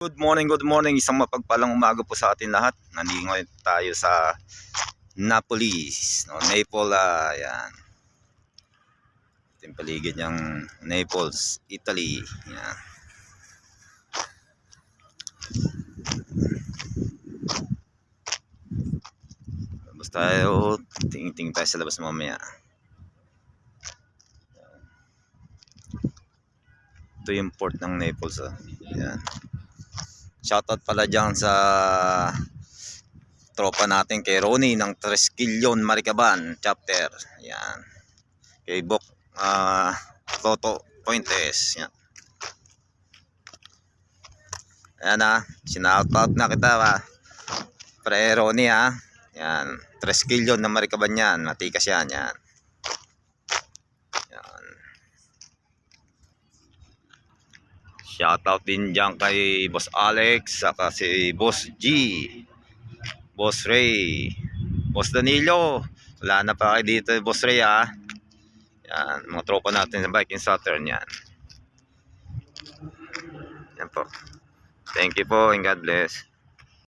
Good morning. Isang mapagpalang umaga po sa atin lahat. Nandito ngayon tayo sa Naples, no? Naples, yan. Ito yung paligid ng Naples, Italy. Yan. Labas tayo, tingin tayo sa labas mamaya. Ito yung port ng Naples, yan. Shoutout pala dyan sa tropa natin kay Ronnie ng Tresquillon Maricaban chapter. Yan. Kay Bok Toto Pointes. Yan. Ayan sinoutout na kita pre Ronnie Yan. Tresquillon na Maricaban yan. Matikas yan. Yan. Shoutout din dyan kay Boss Alex, saka si Boss G, Boss Ray, Boss Danilo. Wala na pa kayo dito, Boss Ray Yan, mga tropa natin sa Viking Saturn yan. Yan po. Thank you po and God bless.